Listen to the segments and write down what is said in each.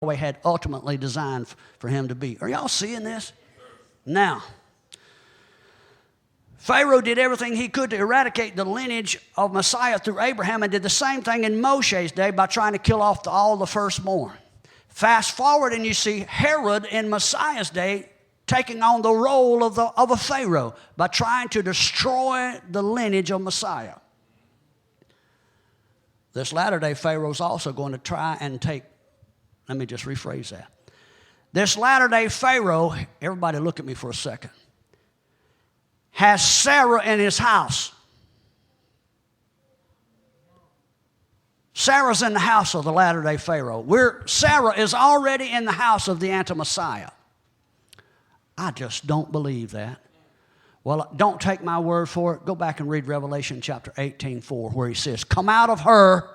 Yahweh had ultimately designed for him to be. Are y'all seeing this? Now, Pharaoh did everything he could to eradicate the lineage of Messiah through Abraham, and did the same thing in Moshe's day by trying to kill off all the firstborn. Fast forward and you see Herod in Messiah's day taking on the role of a Pharaoh by trying to destroy the lineage of Messiah. This latter-day Pharaoh is also going to try and take, let me just rephrase that. This latter-day Pharaoh, everybody look at me for a second, has Sarah in his house. Sarah's in the house of the latter-day Pharaoh. Sarah is already in the house of the anti-Messiah. I just don't believe that. Well, don't take my word for it. Go back and read Revelation chapter 18:4, where he says, "Come out of her,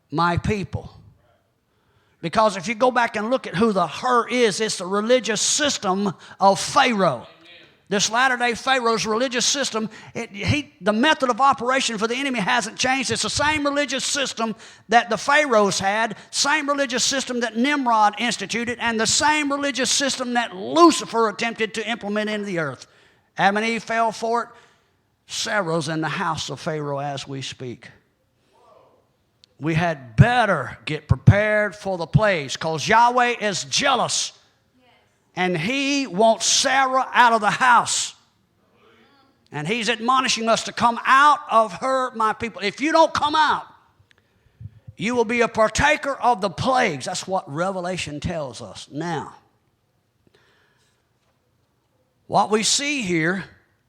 my people." Because if you go back and look at who the her is, it's the religious system of Pharaoh. This latter-day Pharaoh's religious system, the method of operation for the enemy hasn't changed. It's the same religious system that the Pharaohs had, same religious system that Nimrod instituted, and the same religious system that Lucifer attempted to implement into the earth. Adam and Eve fell for it. Sarah's in the house of Pharaoh as we speak. We had better get prepared for the plagues, because Yahweh is jealous. And he wants Sarah out of the house. And he's admonishing us to come out of her, my people. If you don't come out, you will be a partaker of the plagues. That's what Revelation tells us. Now, what we see here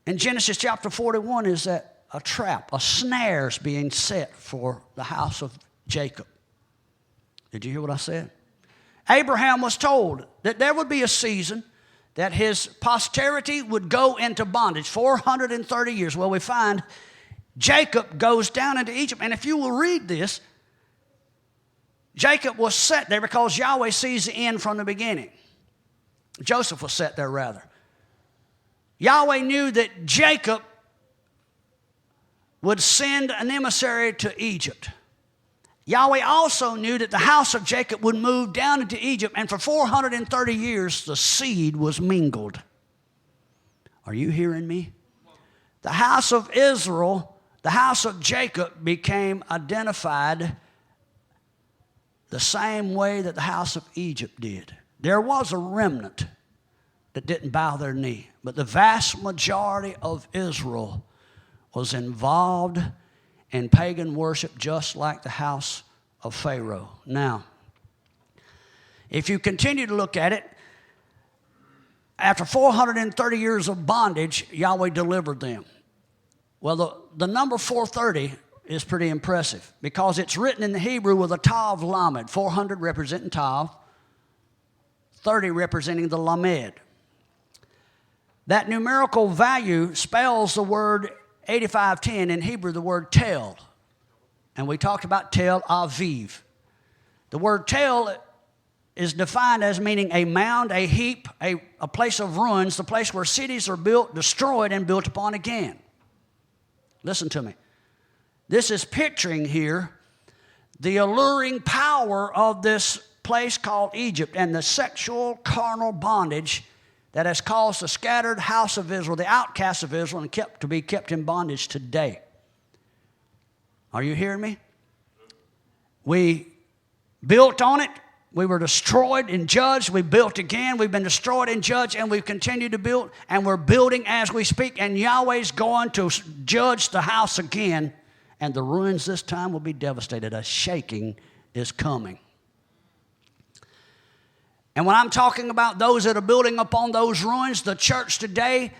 in Genesis chapter 41 is that a trap, a snare is being set for the house of Jacob. Did you hear what I said? Abraham was told that there would be a season that his posterity would go into bondage, 430 years. Well, we find Jacob goes down into Egypt. And if you will read this, Jacob was set there because Yahweh sees the end from the beginning. Joseph was set there, rather. Yahweh knew that Jacob would send an emissary to Egypt. Yahweh also knew that the house of Jacob would move down into Egypt, and for 430 years the seed was mingled. Are you hearing me? The house of Israel, the house of Jacob, became identified the same way that the house of Egypt did. There was a remnant that didn't bow their knee, but the vast majority of Israel was involved in pagan worship, just like the house of Pharaoh. Now, if you continue to look at it, after 430 years of bondage, Yahweh delivered them. Well, the number 430 is pretty impressive because it's written in the Hebrew with a Tav Lamed, 400 representing Tav, 30 representing the Lamed. That numerical value spells the word 8510 in Hebrew, the word tel. And we talked about Tel Aviv. The word tel is defined as meaning a mound, a heap, a place of ruins, the place where cities are built, destroyed, and built upon again. Listen to me. This is picturing here the alluring power of this place called Egypt and the sexual carnal bondage that has caused the scattered house of Israel, the outcasts of Israel, and to be kept in bondage today. Are you hearing me? We built on it. We were destroyed and judged. We built again. We've been destroyed and judged, and we've continued to build, and we're building as we speak, and Yahweh's going to judge the house again, and the ruins this time will be devastated. A shaking is coming. And when I'm talking about those that are building upon those ruins, the church today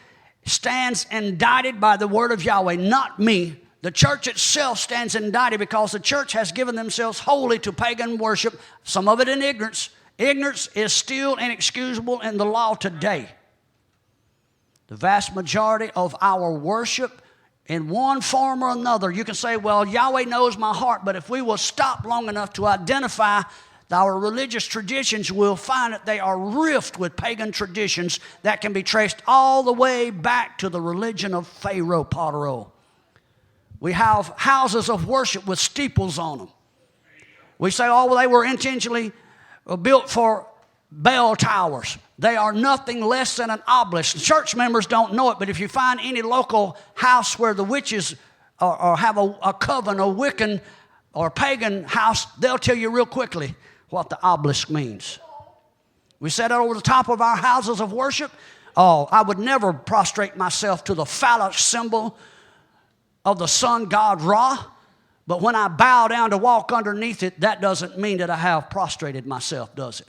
stands indicted by the word of Yahweh, not me. The church itself stands indicted because the church has given themselves wholly to pagan worship, some of it in ignorance. Ignorance is still inexcusable in the law today. The vast majority of our worship, in one form or another, you can say, well, Yahweh knows my heart, but if we will stop long enough to identify our religious traditions, we'll find that they are rift with pagan traditions that can be traced all the way back to the religion of Pharaoh Potero. We have houses of worship with steeples on them. We say, oh, well, they were intentionally built for bell towers. They are nothing less than an obelisk. Church members don't know it, but if you find any local house where the witches or have a coven, a Wiccan or pagan house, they'll tell you real quickly what the obelisk means. We set it over the top of our houses of worship. Oh, I would never prostrate myself to the phallic symbol of the sun god Ra, but when I bow down to walk underneath it, that doesn't mean that I have prostrated myself, does it?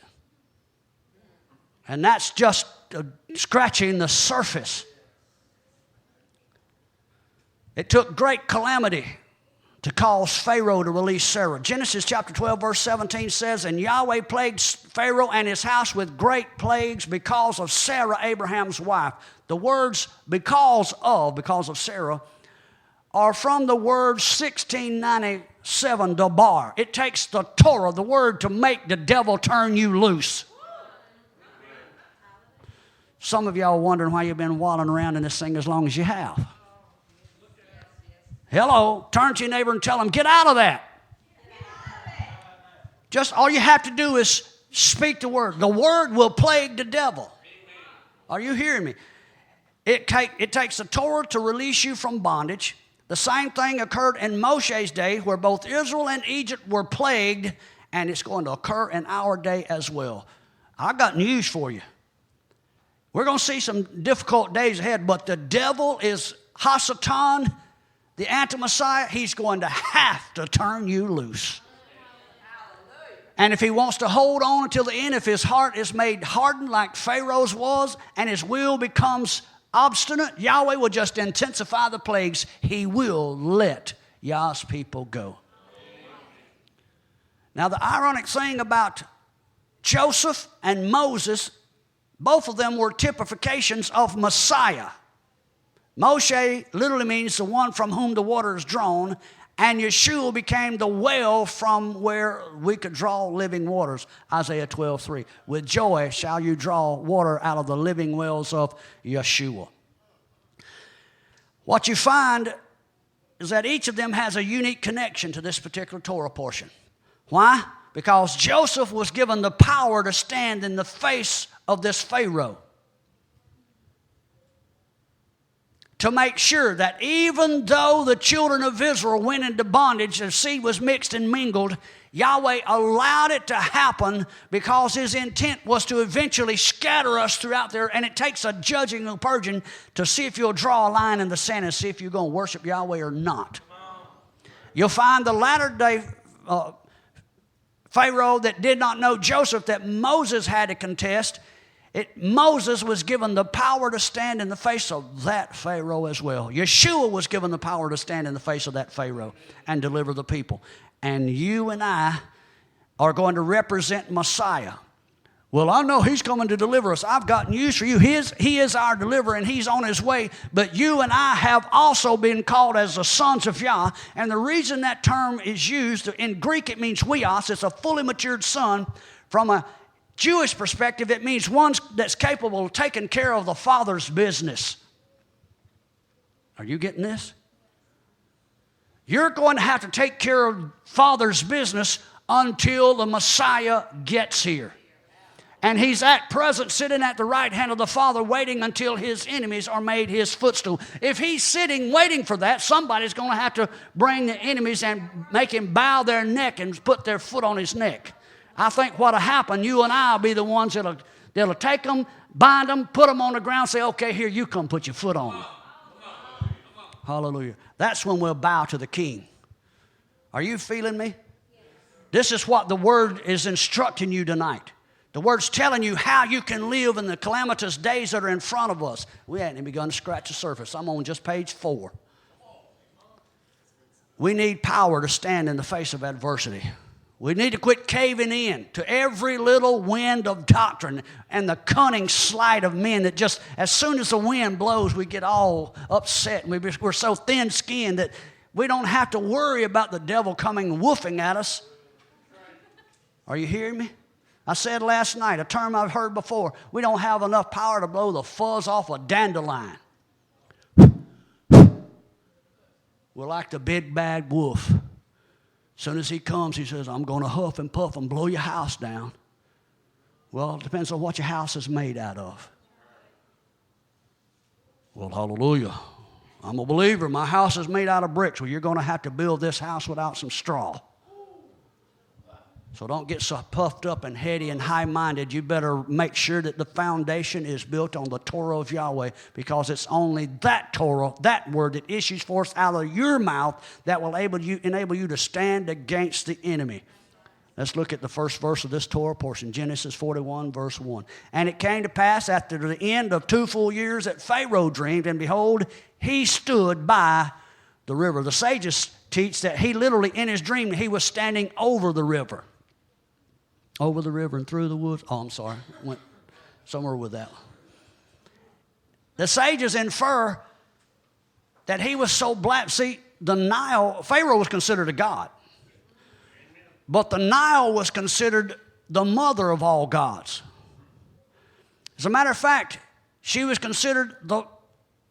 And that's just scratching the surface. It took great calamity to cause Pharaoh to release Sarah. Genesis chapter 12, verse 17 says, and Yahweh plagued Pharaoh and his house with great plagues because of Sarah, Abraham's wife. The words because of Sarah, are from the word 1697, dabar. It takes the Torah, the word to make the devil turn you loose. Some of y'all are wondering why you've been wallowing around in this thing as long as you have. Hello, turn to your neighbor and tell him, get out of that. Just all you have to do is speak the word. The word will plague the devil. Are you hearing me? It takes the Torah to release you from bondage. The same thing occurred in Moshe's day where both Israel and Egypt were plagued, and it's going to occur in our day as well. I got news for you. We're going to see some difficult days ahead, but the devil is Hasatan, the anti-Messiah. He's going to have to turn you loose. And if he wants to hold on until the end, if his heart is made hardened like Pharaoh's was, and his will becomes obstinate, Yahweh will just intensify the plagues. He will let Yah's people go. Now, the ironic thing about Joseph and Moses, both of them were typifications of Messiah. Moshe literally means the one from whom the water is drawn, and Yeshua became the well from where we could draw living waters. Isaiah 12:3. With joy shall you draw water out of the living wells of Yeshua. What you find is that each of them has a unique connection to this particular Torah portion. Why? Because Joseph was given the power to stand in the face of this Pharaoh, to make sure that even though the children of Israel went into bondage, their seed was mixed and mingled, Yahweh allowed it to happen because his intent was to eventually scatter us throughout there. And it takes a judging and purging to see if you'll draw a line in the sand and see if you're going to worship Yahweh or not. You'll find the latter day Pharaoh that did not know Joseph that Moses had to contest. Moses was given the power to stand in the face of that Pharaoh as well. Yeshua was given the power to stand in the face of that Pharaoh and deliver the people. And you and I are going to represent Messiah. Well, I know he's coming to deliver us. I've got news for you. He is our deliverer, and he's on his way. But you and I have also been called as the sons of Yah. And the reason that term is used, in Greek it means huios. It's a fully matured son. From a Jewish perspective, it means one that's capable of taking care of the Father's business. Are you getting this? You're going to have to take care of Father's business until the Messiah gets here. And he's at present sitting at the right hand of the Father, waiting until his enemies are made his footstool. If he's sitting waiting for that, somebody's going to have to bring the enemies and make him bow their neck and put their foot on his neck. I think what'll happen, you and I will be the ones that'll take them, bind them, put them on the ground, say, okay, here, you come put your foot on them. Hallelujah. That's when we'll bow to the King. Are you feeling me? This is what the Word is instructing you tonight. The Word's telling you how you can live in the calamitous days that are in front of us. We hadn't even begun to scratch the surface. I'm on just page 4. We need power to stand in the face of adversity. We need to quit caving in to every little wind of doctrine and the cunning sleight of men that just, as soon as the wind blows, we get all upset. And we're so thin-skinned that we don't have to worry about the devil coming woofing at us. Are you hearing me? I said last night, a term I've heard before, we don't have enough power to blow the fuzz off a dandelion. We're like the big bad wolf. As soon as he comes, he says, I'm going to huff and puff and blow your house down. Well, it depends on what your house is made out of. Well, hallelujah. I'm a believer. My house is made out of bricks. Well, you're going to have to build this house without some straw. So don't get so puffed up and heady and high-minded. You better make sure that the foundation is built on the Torah of Yahweh, because it's only that Torah, that word that issues forth out of your mouth, that will enable you to stand against the enemy. Let's look at the first verse of this Torah portion, Genesis 41, verse 1. And it came to pass after the end of 2 full years that Pharaoh dreamed, and behold, he stood by the river. The sages teach that he literally, in his dream, he was standing over the river. Over the river and through the woods. Oh, I'm sorry. Went somewhere with that. The sages infer that he was so black. See, the Nile, Pharaoh was considered a god. But the Nile was considered the mother of all gods. As a matter of fact, she was considered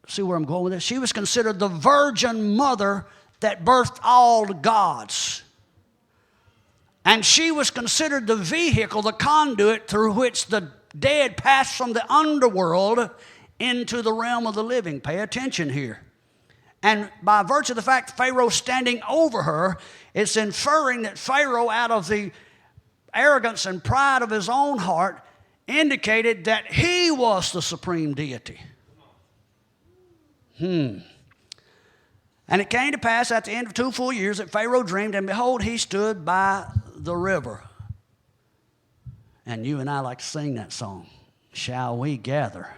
see where I'm going with this? She was considered the virgin mother that birthed all the gods. And she was considered the vehicle, the conduit through which the dead passed from the underworld into the realm of the living. Pay attention here. And by virtue of the fact Pharaoh standing over her, it's inferring that Pharaoh, out of the arrogance and pride of his own heart, indicated that he was the supreme deity. And it came to pass at the end of 2 full years that Pharaoh dreamed, and behold, he stood by the river. And you and I like to sing that song. Shall we gather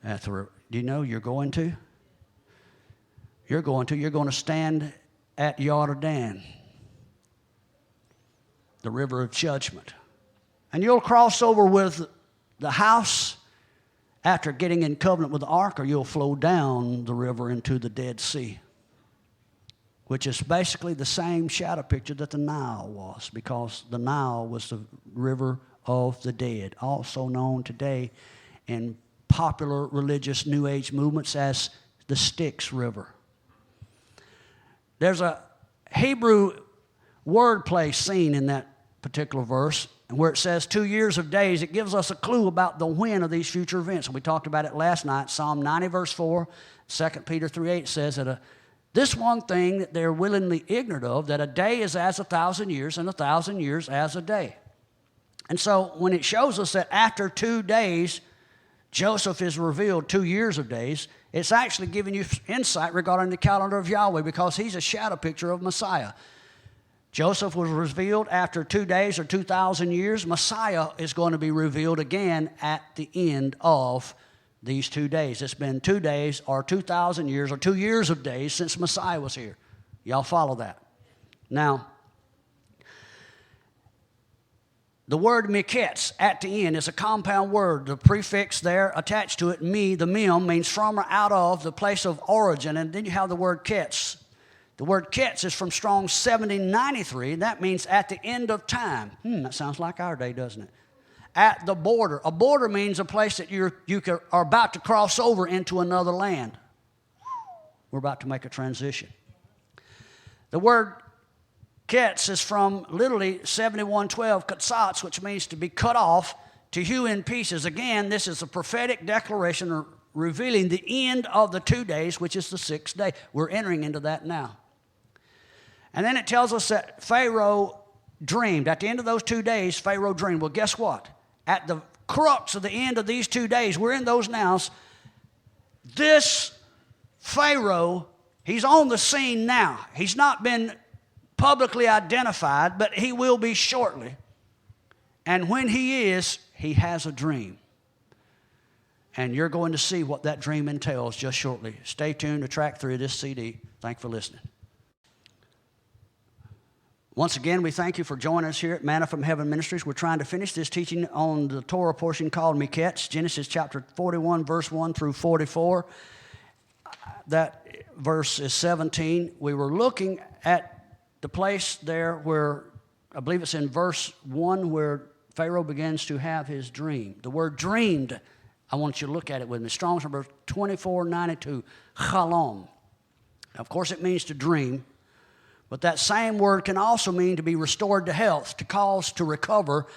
at the river? Do you know you're going to? You're going to stand at Yarden, the river of judgment. And you'll cross over with the house after getting in covenant with the ark, or you'll flow down the river into the Dead Sea, which is basically the same shadow picture that the Nile was, because the Nile was the river of the dead, also known today in popular religious New Age movements as the Styx River. There's a Hebrew wordplay seen in that particular verse, and where it says 2 years of days, it gives us a clue about the when of these future events. And we talked about it last night. Psalm 90, verse 4, 2 Peter 3:8 says that this one thing that they're willingly ignorant of, that a day is as 1,000 years, and 1,000 years as a day. And so when it shows us that after 2 days, Joseph is revealed 2 years of days, it's actually giving you insight regarding the calendar of Yahweh, because he's a shadow picture of Messiah. Joseph was revealed after 2 days or 2,000 years. Messiah is going to be revealed again at the end of these 2 days. It's been 2 days or 2,000 years or 2 years of days since Messiah was here. Y'all follow that? Now, the word Miketz at the end is a compound word. The prefix there attached to it, the mem, means from or out of, the place of origin. And then you have the word ketz. The word ketz is from Strong's 7093. That means at the end of time. That sounds like our day, doesn't it? At the border. A border means a place that you are about to cross over into another land. We're about to make a transition. The word ketz is from literally 7112, katsatz, which means to be cut off, to hew in pieces. Again, this is a prophetic declaration revealing the end of the 2 days, which is the 6th day. We're entering into that now. And then it tells us that Pharaoh dreamed. At the end of those 2 days, Pharaoh dreamed. Well, guess what? At the crux of the end of these 2 days, we're in those now. This Pharaoh, he's on the scene now. He's not been publicly identified, but he will be shortly. And when he is, he has a dream. And you're going to see what that dream entails just shortly. Stay tuned to track 3 of this CD. Thanks for listening. Once again, we thank you for joining us here at Manna from Heaven Ministries. We're trying to finish this teaching on the Torah portion called Miketz, Genesis chapter 41, verse 1 through 44. That verse is 17. We were looking at the place there where, I believe it's in verse 1, where Pharaoh begins to have his dream. The word dreamed, I want you to look at it with me. Strong's number 2492, chalom. Of course, it means to dream. But that same word can also mean to be restored to health, to cause to recover,